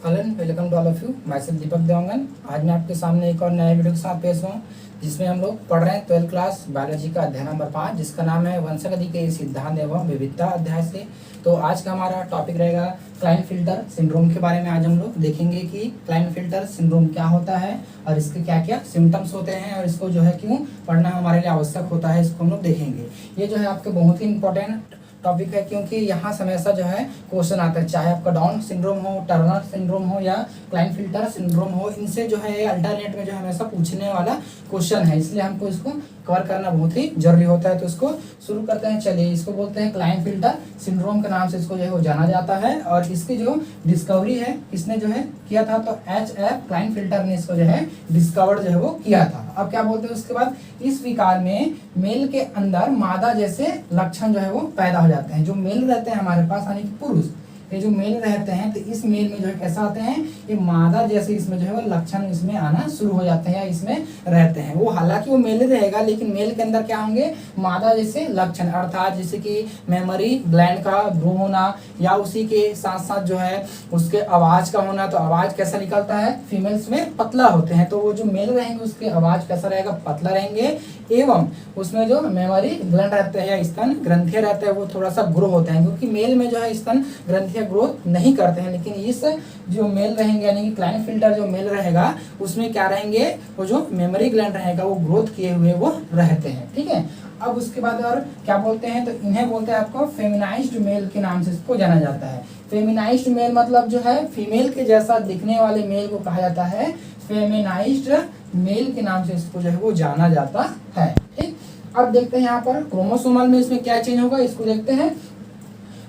Hello welcome to all of you. मैं सिर्फ दीपक देवंगन। आज मैं आपके सामने एक और नए वीडियो के साथ पेश हूँ, जिसमें हम लोग पढ़ रहे हैं 12th क्लास बायोलॉजी का अध्याय नंबर 5, जिसका नाम है वंशावली के सिद्धांत एवं विविधता अध्याय से। तो आज का हमारा टॉपिक रहेगा क्लाइनफिल्टर सिंड्रोम के बारे में। आज हम लोग देखेंगे कि क्लाइनफिल्टर सिंड्रोम क्या होता है और इसके क्या क्या सिम्टम्स होते हैं और इसको जो है क्यों पढ़ना हमारे लिए आवश्यक होता है, इसको हम लोग देखेंगे। ये जो है आपके बहुत ही इंपॉर्टेंट टॉपिक है, क्योंकि यहाँ से हमेशा जो है क्वेश्चन आता है, चाहे आपका डाउन सिंड्रोम हो, टर्नर सिंड्रोम हो या क्लाइनफिल्टर सिंड्रोम हो, इनसे जो है अल्टरनेट में जो हमेशा पूछने वाला क्वेश्चन है, इसलिए हमको इसको कवर करना बहुत ही जरूरी होता है। तो इसको शुरू करते हैं। चलिए, इसको बोलते हैं क्लाइनफिल्टर सिंड्रोम के नाम से इसको जो है वो जाना जाता है। और इसकी जो डिस्कवरी है, इसने जो है किया था, तो H.F. क्लाइनफिल्टर ने इसको जो है डिस्कवर जो है वो किया था। अब क्या बोलते हैं उसके बाद, इस विकार में मेल के अंदर मादा जैसे लक्षण जो है वो पैदा हो जाते हैं। जो मेल रहते हैं हमारे पास, यानी कि पुरुष, ये जो मेल रहते हैं, तो इस मेल में जो है कैसा आते हैं, ये मादा जैसे इसमें जो है वो लक्षण इसमें आना शुरू हो जाते हैं या इसमें रहते हैं। वो हालांकि वो मेल रहेगा, लेकिन मेल के अंदर क्या होंगे, मादा जैसे लक्षण, अर्थात जैसे कि मेमोरी ग्लैंड का ग्रो होना, या उसी के साथ साथ जो है उसके आवाज का होना। तो आवाज कैसा निकलता है, फीमेल्स में पतला होते हैं, तो वो जो मेल रहेंगे उसके आवाज कैसा रहेगा, पतला रहेंगे। एवं उसमें जो मेमोरी ग्लैंड रहते हैं या स्तन ग्रंथियां रहते हैं वो थोड़ा सा ग्रो होते हैं, क्योंकि मेल में जो है स्तन ग्रंथियां ग्रोथ नहीं करते हैं। लेकिन इस जो मेल रहेंगे, यानी कि क्लाइनफिल्टर जो मेल रहेगा, उसमें क्या रहेंगे, वो जो मेमोरी ग्लैंड रहेगा वो ग्रोथ किए हुए वो रहते हैं। ठीक है। अब उसके बाद और क्या बोलते हैं, तो इन्हें बोलते हैं आपको फेमिनाइज्ड मेल के नाम से इसको जाना जाता है। फेमिनाइज्ड मेल मतलब जो है फीमेल के जैसा दिखने वाले मेल को कहा जाता है फेमिनाइज्ड मेल के नाम से इसको जो है वो जाना जाता है। ठीक। अब देखते हैं यहाँ पर क्रोमोसोमल में इसमें क्या चेंज होगा, इसको देखते हैं।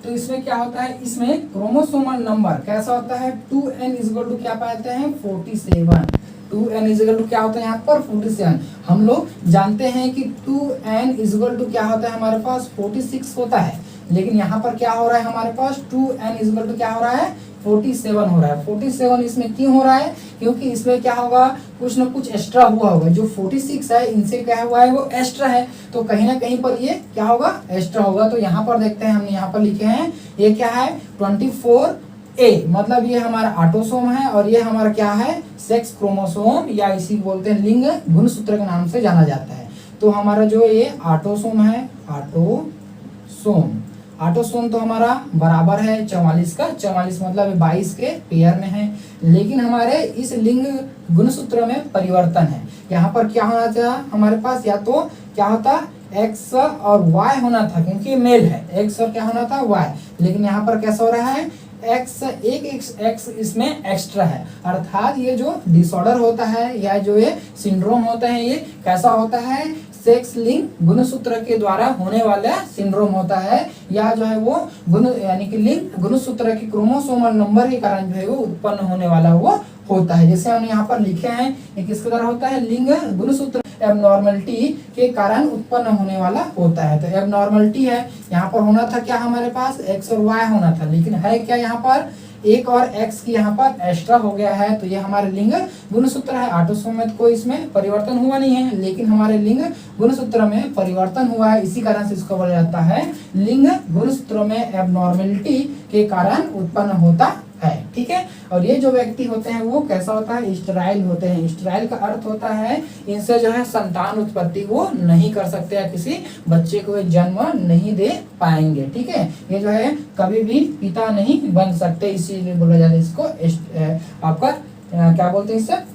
तो इसमें क्या होता है, इसमें क्रोमोसोमल नंबर कैसा होता है, 2n इक्वल टू क्या पाते हैं, 47। 2n इक्वल टू क्या होता है यहाँ पर, 47। हम लोग जानते हैं कि 2n इक्वल टू क्या होता है, हमारे पास 46 होता है, लेकिन यहाँ पर क्या हो रहा है, हमारे पास 2n इक्वल टू क्या हो रहा है, 47 हो रहा है। 47 इसमें क्यों हो रहा है, क्योंकि इसमें क्या होगा, कुछ ना कुछ एक्स्ट्रा हुआ होगा। जो 46 है इनसे क्या हुआ है, वो एक्स्ट्रा है, तो कहीं ना कहीं पर ये क्या होगा, एक्स्ट्रा होगा। तो यहाँ पर देखते हैं, हमने यहाँ पर लिखे हैं, ये क्या है, 24A, मतलब ये हमारा ऑटोसोम है और ये हमारा क्या है, सेक्स क्रोमोसोम, या इसी बोलते हैं लिंग गुणसूत्र के नाम से जाना जाता है। तो हमारा जो ये ऑटोसोम है, ऑटोसोम तो हमारा बराबर है 44 का, 44 मतलब 22 के पेयर में है। लेकिन हमारे इस लिंग गुणसूत्र में परिवर्तन है। यहाँ पर क्या होना था हमारे पास, या तो क्या होता, X और Y होना था, क्योंकि मेल है, X और क्या होना था, Y। लेकिन यहाँ पर कैसा हो रहा है, X इसमें एक्स्ट्रा है। अर्थात ये जो डिसऑर्डर होता है या जो ये सिंड्रोम होता है, ये कैसा होता है, सेक्स लिंग गुणसूत्र के द्वारा होने वाला सिंड्रोम होता है, या जो है वो गुण यानी कि लिंग गुणसूत्र के क्रोमोसोमल नंबर के कारण जो है वो उत्पन्न होने वाला वो होता है। जैसे हमने यहाँ पर लिखे हैं, ये किसके द्वारा होता है, लिंग गुणसूत्र एबनॉर्मलिटी के कारण उत्पन्न होने वाला होता है। तो एबनॉर्मलिटी है, यहाँ पर होना था क्या, हमारे पास X और Y होना था, लेकिन है क्या, यहाँ पर एक और X की यहाँ पर एक्स्ट्रा हो गया है। तो ये हमारे लिंग गुणसूत्र है। ऑटोसोम में कोई इसमें परिवर्तन हुआ नहीं है, लेकिन हमारे लिंग गुणसूत्र में परिवर्तन हुआ है, इसी कारण से इसको बोला जाता है लिंग गुणसूत्र में एबनॉर्मलिटी के कारण उत्पन्न होता है। ठीक है। और ये जो व्यक्ति होते हैं वो कैसा होता है, स्टेराइल होते हैं। स्टेराइल का अर्थ होता है इनसे जो है संतान उत्पत्ति वो नहीं कर सकते या किसी बच्चे को जन्म नहीं दे पाएंगे। ठीक है। ये जो है कभी भी पिता नहीं बन सकते, इसीलिए बोला जाता है इसको आपका क्या बोलते हैं, इससे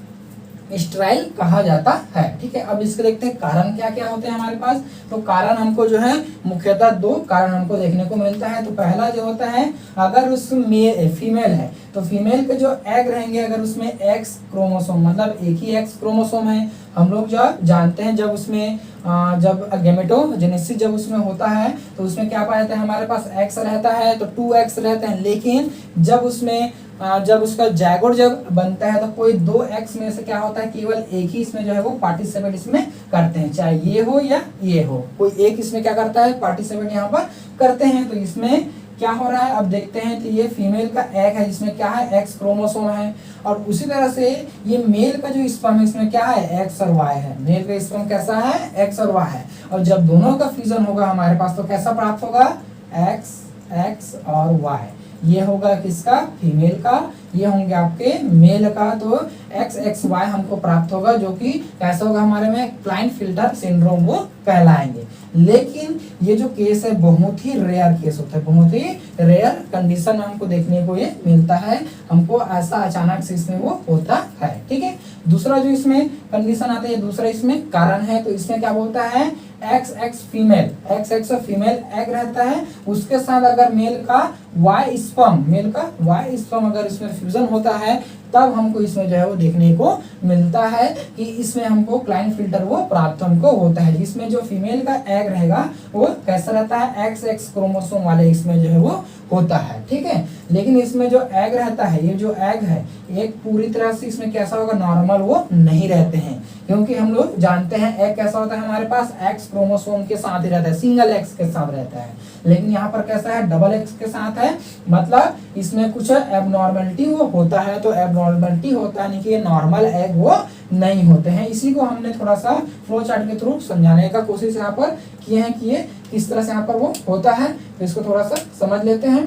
स्टेराइल कहा जाता है। ठीक है। अब इसके देखते हैं कारण क्या क्या होते हैं हमारे पास। तो कारण हमको जो है मुख्यतः 2 कारण हमको देखने को मिलता है। तो पहला जो होता है, अगर उसमें फीमेल है तो फीमेल के जो एग रहेंगे, अगर उसमें X क्रोमोसोम मतलब एक ही X क्रोमोसोम है, हम लोग जब जानते हैं जब उसमें जब गैमेटोजेनेसिस जब उसमें होता है तो उसमें क्या पाया जाता है, हमारे पास X रहता है तो 2X रहते हैं। लेकिन जब उसमें जब उसका जैगोट जब बनता है तो कोई 2X में से क्या होता है, केवल एक ही इसमें जो है वो पार्टिसिपेट इसमें करते हैं, चाहे ये हो या ये हो, कोई एक इसमें क्या करता है, पार्टिसिपेट यहाँ पर करते हैं। तो इसमें क्या हो रहा है, अब देखते हैं। तो ये फीमेल का एग है जिसमें क्या है, X क्रोमोसोम है, और उसी तरह से ये मेल का जो स्पर्म है इसमें क्या है, X और Y है। मेल का स्पर्म कैसा है, X और Y है, और जब दोनों का फ्यूजन होगा हमारे पास तो कैसा प्राप्त होगा, X और Y। ये होगा किसका, फीमेल का, ये होंगे आपके मेल का। तो XXY हमको प्राप्त होगा, जो कि कैसा होगा हमारे में, क्लाइनफिल्टर सिंड्रोम वो कहलाएंगे। लेकिन ये जो केस है बहुत ही रेयर केस होता है, बहुत ही रेयर कंडीशन हमको देखने को ये मिलता है, हमको ऐसा अचानक से इसमें वो होता है। ठीक है, दूसरा जो इसमें कंडीशन आता है, दूसरा इसमें कारण है, तो इसमें क्या बोलता है, XX female, XX female egg रहता है, उसके साथ अगर मेल का Y स्पर्म, मेल का Y स्पर्म अगर इसमें फ्यूजन होता है, तब हमको इसमें जो है वो देखने को मिलता है कि इसमें हमको क्लाइनफिल्टर वो प्राप्त हमको होता है, जिसमें जो फीमेल का एग रहेगा वो कैसा रहता है, XX क्रोमोसोम वाले इसमें जो है वो होता है। ठीक है, लेकिन इसमें जो एग रहता है, ये जो एग है, एक पूरी तरह से इसमें कैसा होगा, नॉर्मल वो नहीं रहते हैं, क्योंकि हम लोग जानते हैं एग कैसा होता है हमारे पास, X क्रोमोसोम के साथ ही रहता है, सिंगल X के साथ रहता है, लेकिन यहाँ पर कैसा है, डबल X के साथ है, मतलब इसमें कुछ एबनॉर्मलिटी वो होता है। तो एबनॉर्मलिटी होता है नहीं कि ये नॉर्मल एग वो नहीं होते हैं, इसी को हमने थोड़ा सा फ्लो चार्ट के थ्रू समझाने का कोशिश यहाँ पर किए हैं कि ये किस तरह से यहाँ पर वो होता है, तो इसको थोड़ा सा समझ लेते हैं।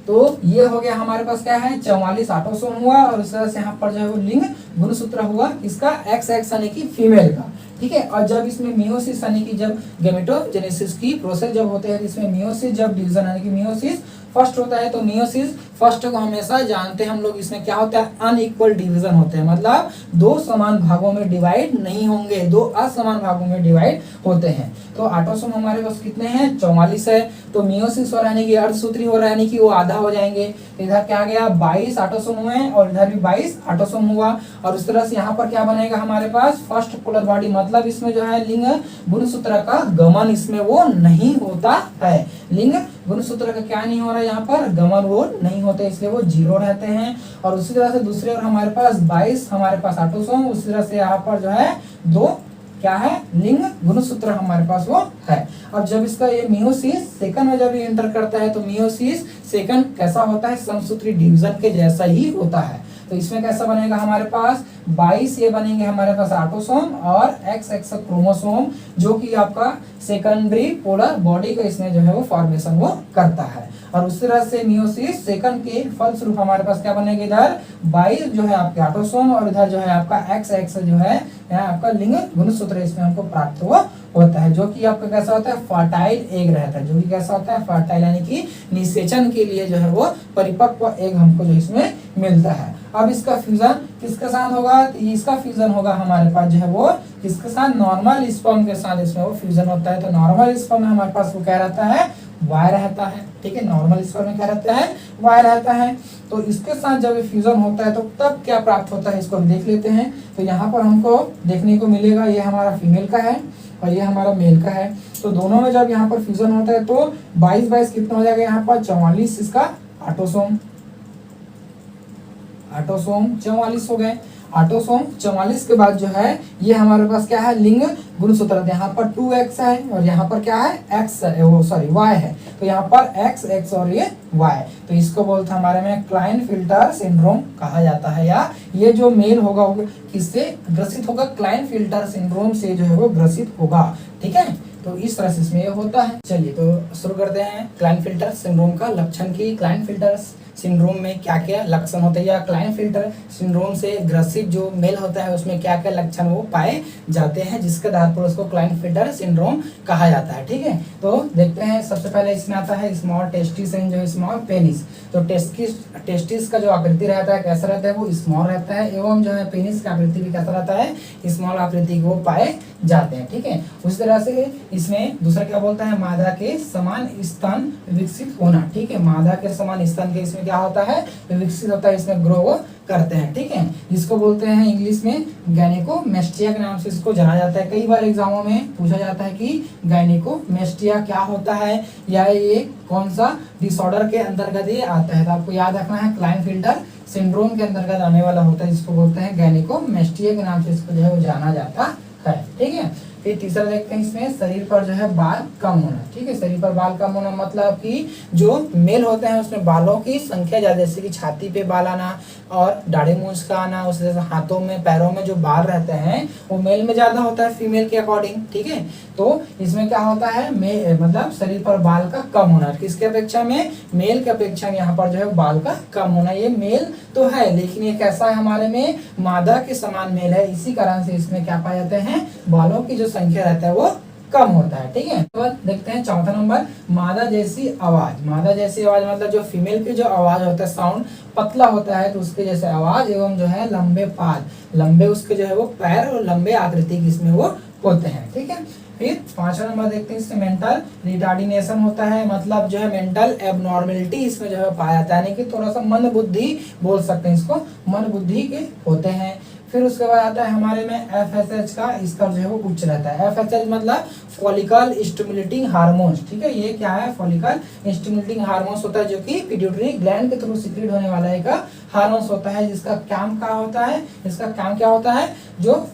तो ये हो गया हमारे पास क्या है, 44 ऑटोसोम हुआ, और इस तरह से यहाँ पर जो है वो लिंग गुणसूत्र हुआ इसका XX यानी कि फीमेल का। ठीक है, और जब इसमें मियोसिस यानी कि जब गेमेटोजेनेसिस की प्रोसेस जब होते हैं, इसमें मियोसिस जब डिवीजन यानी कि मियोसिस फर्स्ट होता है, तो मियोसिस फर्स्ट को हमेशा जानते हैं हम लोग, इसमें क्या होता है, अनइक्वल डिवीजन होते हैं, मतलब दो समान भागों में डिवाइड नहीं होंगे, दो असमान भागों में डिवाइड होते हैं। तो ऑटोसोम हमारे पास कितने हैं, 44 है। तो मियोसिस हो रहा है यानी कि अर्धसूत्री हो रहा है, यानी कि वो आधा हो जाएंगे, इधर क्या गया 22 ऑटोसोम हुए, और इधर भी 22 ऑटोसोम हुआ, और उस तरह से यहाँ पर क्या बनेगा हमारे पास, फर्स्ट पोलर बॉडी, मतलब इसमें जो है लिंग गुणसूत्र का गमन इसमें वो नहीं होता है, लिंग गुणसूत्र का क्या नहीं हो रहा है, यहाँ पर गमन वो नहीं होते, इसलिए वो 0 रहते हैं। और उसी तरह से दूसरे और हमारे पास 22 हमारे पास ऑटोसोम, उसी तरह से यहाँ पर जो है 2 क्या है, लिंग गुणसूत्र हमारे पास वो है। अब जब इसका ये मियोसिस सेकंड में जब ये एंटर करता है, तो मियोसिस सेकंड कैसा होता है, समसूत्री डिवीजन के जैसा ही होता है। तो इसमें कैसा बनेगा हमारे पास 22 ये बनेंगे हमारे पास ऑटोसोम, और XX क्रोमोसोम, जो कि आपका सेकेंडरी पोलर बॉडी का इसमें जो है वो फॉर्मेशन वो करता है। और उस तरह से मियोसिस सेकंड के फलस्वरूप हमारे पास क्या बनेगा, इधर 22 जो है आपके ऑटोसोम, और इधर जो है आपका XX जो है यहाँ आपका लिंग गुणसूत्र इसमें हमको प्राप्त हुआ होता है, जो कि आपका कैसा होता है, फर्टाइल एग रहता है, जो कि कैसा होता है, फर्टाइल यानी कि निषेचन के लिए जो है वो परिपक्व एग हमको जो इसमें मिलता है। अब इसका फ्यूजन किसके साथ होगा, इसका फ्यूजन होगा हमारे पास जो है वो किसके साथ, नॉर्मल स्पर्म के साथ इसमें वो फ्यूजन होता है। तो नॉर्मल स्पर्म में हमारे पास वो क्या रहता है, Y रहता है। ठीक है, नॉर्मल स्पर्म में क्या रहता है, Y रहता है। तो इसके साथ जब फ्यूजन होता है तो तब क्या प्राप्त होता है, इसको हम देख लेते हैं। तो यहाँ पर हमको देखने को मिलेगा, ये हमारा फीमेल का है और ये हमारा मेल का है। तो दोनों में जब यहाँ पर फ्यूजन होता है तो 22 कितना हो जाएगा, यहाँ पर 44 इसका ऑटोसोम 44 हो गए। ऑटोसोम 44 के बाद जो है ये हमारे पास क्या है, लिंग गुणसूत्र, यहाँ पर 2X है और यहाँ पर क्या है, X है, वो सॉरी Y है। तो यहाँ पर XX और ये Y, तो इसको बोलते हैं हमारे में क्लाइनफिल्टर सिंड्रोम कहा जाता है, या ये जो मेल होगा किससे ग्रसित होगा, क्लाइनफिल्टर सिंड्रोम से जो है वो ग्रसित होगा। ठीक है, तो इस तरह से इसमें ये होता है। चलिए तो शुरू करते हैं क्लाइनफिल्टर सिंड्रोम का लक्षण की। क्लाइनफिल्टर सिंड्रोम में क्या क्या लक्षण होते हैं, या क्लाइनफिल्टर सिंड्रोम से ग्रसित जो मेल होता है उसमें क्या क्या लक्षण वो पाए जाते हैं, जिसके आधार पर उसको क्लाइनफिल्टर सिंड्रोम कहा जाता है। ठीक है, तो देखते हैं। सबसे पहले इसमें आता है स्मॉल टेस्टिस एंड जो स्मॉल पेनिस। तो टेस्टिस का जो आकृति रहता है कैसा रहता है, वो स्मॉल रहता है, एवं जो है पेनिस का आकृति भी कैसा रहता है, स्मॉल आकृति को पाए जाते हैं। ठीक है, उस तरह से इसमें दूसरा क्या बोलता है, मादा के समान स्तन विकसित होना। ठीक है, मादा के समान स्तन के इसमें क्या होता है, विकसित होता है, इसमें ग्रो करते हैं। ठीक है, इसको बोलते हैं इंग्लिश में गायनेकोमेस्टिया के नाम से इसको जाना जाता है। कई बार एग्जामों में पूछा जाता है कि गायनेकोमेस्टिया क्या होता है, या ये कौन सा डिसऑर्डर के अंतर्गत ये आता है। तो आपको याद रखना है क्लाइनफिल्टर सिंड्रोम के अंतर्गत आने वाला होता है, जिसको बोलते हैं गायनेकोमेस्टिया के नाम से इसको जो है वो जाना जाता है। ठीक है, फिर तीसरा देखते हैं इसमें शरीर पर जो है बाल कम होना। ठीक है, शरीर पर बाल कम होना मतलब कि जो मेल होते हैं उसमें बालों की संख्या ज्यादा, जैसे कि छाती पे बाल आना और दाढ़ी मूंछ का आना, उसी तरह हाथों में पैरों में जो बाल रहते हैं वो मेल में ज्यादा होता है फीमेल के अकॉर्डिंग। ठीक है, तो इसमें क्या होता है मतलब शरीर पर बाल का कम होना, किसके अपेक्षा में, मेल के अपेक्षा में यहाँ पर जो है बाल का कम होना। ये मेल तो है लेकिन ये कैसा है, हमारे में मादा के समान मेल है, इसी कारण से इसमें क्या पाए जाते हैं, बालों की जो संख्या रहता है वो कम होता है। ठीक है, तो देखते हैं चौथा नंबर, मादा जैसी आवाज। मादा जैसी आवाज मतलब जो फीमेल की जो आवाज होता है, साउंड पतला होता है तो उसके जैसे आवाज, एवं जो है लंबे पाद, लंबे उसके जो है वो पैर और लंबे आकृति की इसमें वो होते हैं। ठीक है, फिर पांचवा नंबर देखते हैं इसमें मेंटल रिटार्डिनेशन होता है, मतलब जो है मेंटल एबनॉर्मेलिटी इसमें जो है पाया जाता है, यानी कि थोड़ा सा मंद बुद्धि बोल सकते हैं इसको, मंद बुद्धि के होते हैं। फिर उसके बाद आता है हमारे में FSH का स्तर जो है वो उच्च रहता है। FSH मतलब फॉलिकल स्टिमुलेटिंग हार्मोन्स। ठीक है, ये क्या है, फॉलिकल स्टिमुलेटिंग हार्मोन्स होता है जो कि पिट्यूटरी ग्लैंड के थ्रू सीक्रेट होने वाला एक हार्मोन्स होता है, जिसका काम क्या होता है, इसका काम क्या होता है, जो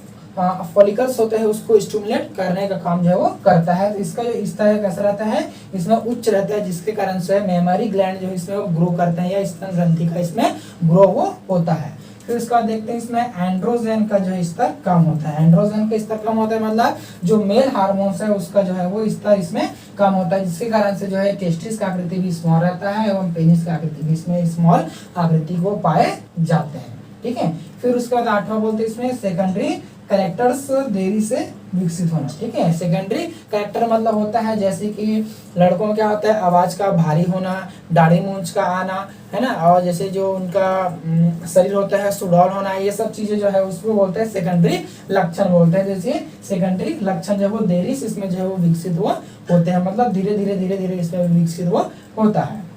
फॉलिकल्स होते हैं उसको स्टिमुलेट करने का काम जो है वो करता है। तो इसका जो स्तर कैसा रहता है, इसमें उच्च रहता है, जिसके कारण से मेमोरी ग्लैंड जो इसमें वो ग्रो करते हैं या स्तन ग्रंथि का इसमें ग्रो वो होता है। फिर उसके बाद देखते हैं इसमें एंड्रोजन का जो स्तर कम होता है। एंड्रोजन का स्तर कम होता है मतलब जो मेल हार्मोन्स है उसका जो है वो स्तर इसमें कम होता है, जिसके कारण से जो है टेस्टिस का आकृति भी स्मॉल रहता है एवं पेनिस का आकृति भी इसमें स्मॉल आकृति को पाए जाते हैं। ठीक है, फिर उसके बाद आठवां बोलते हैं इसमें सेकेंडरी कैरेक्टर्स देरी से विकसित होना। ठीक है, सेकेंडरी कैरेक्टर मतलब होता है जैसे कि लड़कों में क्या होता है, आवाज का भारी होना, दाढ़ी मूंछ का आना, है ना, और जैसे जो उनका शरीर होता है सुडौल होना, ये सब चीजें जो है उसको बोलते हैं सेकेंडरी लक्षण बोलते हैं। जैसे सेकेंडरी लक्षण जो है वो देरी से इसमें जो है वो विकसित हुआ होते हैं, मतलब धीरे धीरे इसमें विकसित हुआ होता है।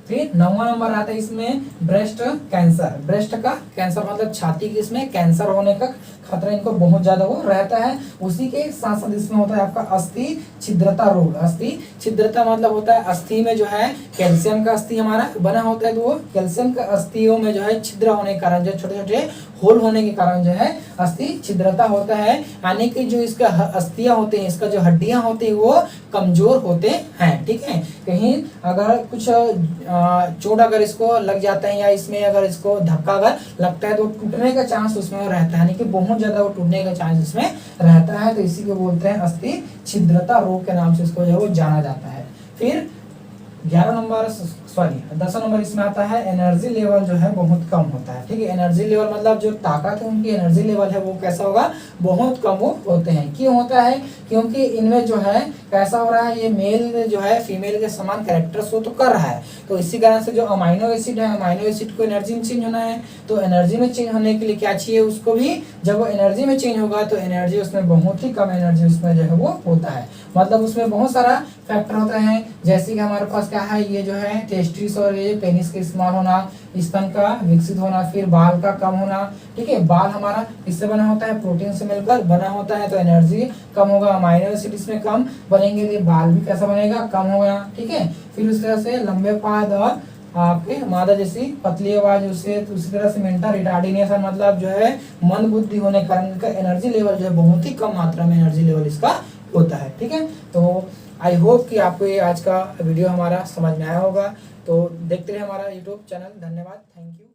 फिर 9वां नंबर आता है इसमें ब्रेस्ट कैंसर। ब्रेस्ट का कैंसर मतलब छाती की इसमें कैंसर होने का खतरा इनको बहुत ज्यादा वो रहता है। उसी के साथ साथ इसमें होता है आपका अस्थि छिद्रता रोग। अस्थि छिद्रता मतलब होता है अस्थि में जो है कैल्शियम का अस्थि हमारा बना होता है, तो वो कैल्शियम का अस्थियों में जो है छिद्र होने के कारण, जो छोटे छोटे होल होने के कारण जो है अस्थि छिद्रता होता है, यानी कि जो इसका अस्थियां होते हैं, इसका जो हड्डियां होती है वो कमजोर होते हैं। ठीक है, कहीं अगर कुछ चोट अगर इसको लग जाता है या इसमें अगर इसको धक्का अगर लगता है तो टूटने का चांस उसमें रहता है, यानी कि बहुत ज्यादा वो टूटने का चांस इसमें रहता है। तो इसी को बोलते हैं अस्थि छिद्रता रोग के नाम से इसको जो है वो जाना जाता है। फिर 10 नंबर इसमें आता है एनर्जी लेवल जो है बहुत कम होता है। ठीक है, एनर्जी लेवल मतलब जो ताकत है उनकी एनर्जी लेवल है वो कैसा होगा, बहुत कम होते हैं। क्यों होता है, क्योंकि इनमें जो है कैसा हो रहा है, ये मेल जो है फीमेल के समान कैरेक्टर शो तो कर रहा है, तो इसी कारण से जो अमाइनो एसिड है, अमाइनो एसिड को एनर्जी में चेंज होना है, तो एनर्जी में चेंज होने के लिए क्या चाहिए उसको भी, जब वो एनर्जी में चेंज होगा तो एनर्जी उसमें बहुत ही कम एनर्जी उसमें जो है वो होता है, मतलब उसमें बहुत सारा फैक्टर होता है। जैसे कि हमारे पास क्या है, ये जो है टेस्टिस और ये पेनिस के इस्तेमाल होना, स्तन का विकसित होना, फिर बाल का कम होना। ठीक है, बाल हमारा इससे बना होता है, प्रोटीन से मिलकर बना होता है, तो एनर्जी कम होगा, अमाइनो एसिड इसमें कम बनेंगे तो बाल भी कैसा बनेगा, कम होगा। ठीक है, फिर उस तरह से लंबे पाद और आपके मादा जैसी पतली आवाज, उससे उसी तरह से मेंटल रिटार्डिनेशन मतलब जो है मंद बुद्धि होने के कारण इनका एनर्जी लेवल जो है बहुत ही कम मात्रा में एनर्जी लेवल इसका होता है। ठीक है, तो आई होप कि आपको ये आज का वीडियो हमारा समझ में आया होगा। तो देखते रहे हमारा यूट्यूब चैनल। धन्यवाद, थैंक यू।